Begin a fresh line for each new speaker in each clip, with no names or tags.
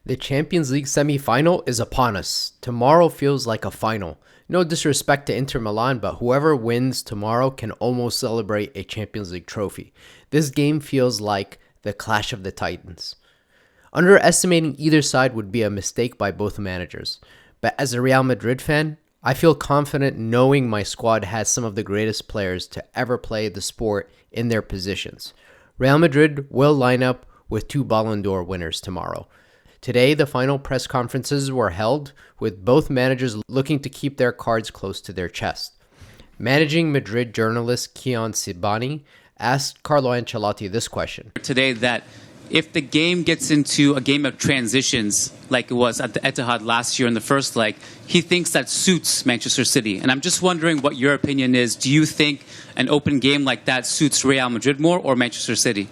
The Champions League semi-final is upon us. Tomorrow feels like a final. No disrespect to Inter Milan, but whoever wins tomorrow can almost celebrate a Champions League trophy. This game feels like the clash of the titans. Underestimating either side would be a mistake by both managers. But as a Real Madrid fan, I feel confident knowing my squad has some of the greatest players to ever play the sport in their positions. Real Madrid will line up with 2 Ballon d'Or winners tomorrow. Today, the final press conferences were held with both managers looking to keep their cards close to their chest. Managing Madrid journalist Kiyan Sobani asked Carlo Ancelotti this question.
Today that if the game gets into a game of transitions like it was at the Etihad last year in the first leg, he thinks that suits Manchester City. And I'm just wondering what your opinion is. Do you think an open game like that suits Real Madrid more or Manchester City?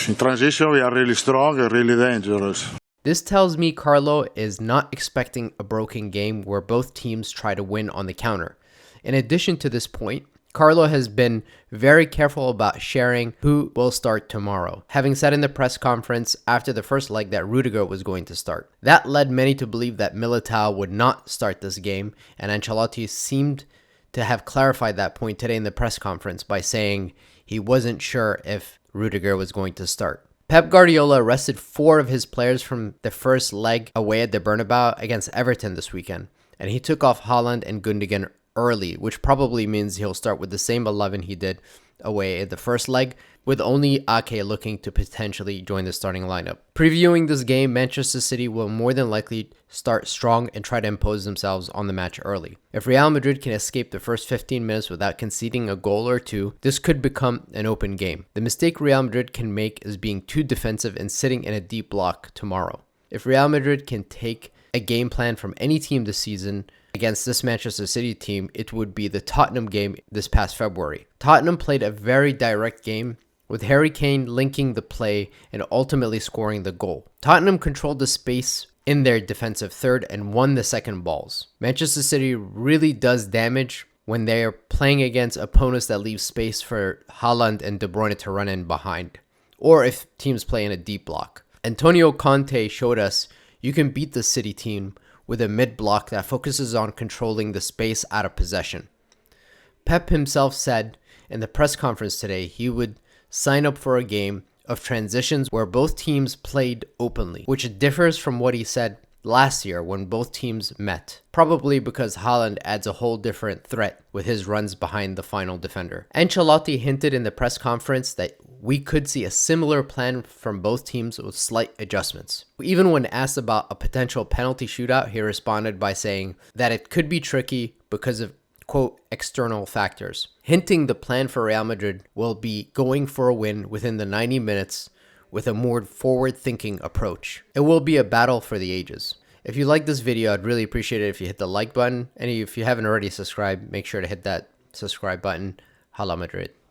In transition, we are really strong and really dangerous.
This tells me Carlo is not expecting a broken game where both teams try to win on the counter. In addition to this point, Carlo has been very careful about sharing who will start tomorrow, having said in the press conference after the first leg that Rudiger was going to start. That led many to believe that Miltao would not start this game, and Ancelotti seemed to have clarified that point today in the press conference by saying he wasn't sure if Rudiger was going to start. Pep Guardiola rested 4 of his players from the first leg away at the Bernabeu against Everton this weekend, and he took off Haaland and Gundogan early, which probably means he'll start with the same 11 he did away at the first leg, with only Ake looking to potentially join the starting lineup. Previewing this game, Manchester City will more than likely start strong and try to impose themselves on the match early. If Real Madrid can escape the first 15 minutes without conceding a goal or two, this could become an open game. The mistake Real Madrid can make is being too defensive and sitting in a deep block tomorrow. If Real Madrid can take a game plan from any team this season against this Manchester City team, it would be the Tottenham game this past February. Tottenham played a very direct game, with Harry Kane linking the play and ultimately scoring the goal. Tottenham controlled the space in their defensive third and won the second balls. Manchester City really does damage when they are playing against opponents that leave space for Haaland and De Bruyne to run in behind, or if teams play in a deep block. Antonio Conte showed us you can beat the City team with a mid-block that focuses on controlling the space out of possession. Pep himself said in the press conference today he would sign up for a game of transitions where both teams played openly, which differs from what he said last year when both teams met, probably because Haaland adds a whole different threat with his runs behind the final defender. Ancelotti hinted in the press conference that we could see a similar plan from both teams with slight adjustments. Even when asked about a potential penalty shootout, he responded by saying that it could be tricky because of, quote, external factors, hinting the plan for Real Madrid will be going for a win within the 90 minutes with a more forward-thinking approach. It will be a battle for the ages. If you like this video, I'd really appreciate it if you hit the like button, and if you haven't already subscribed, make sure to hit that subscribe button. Hala Madrid.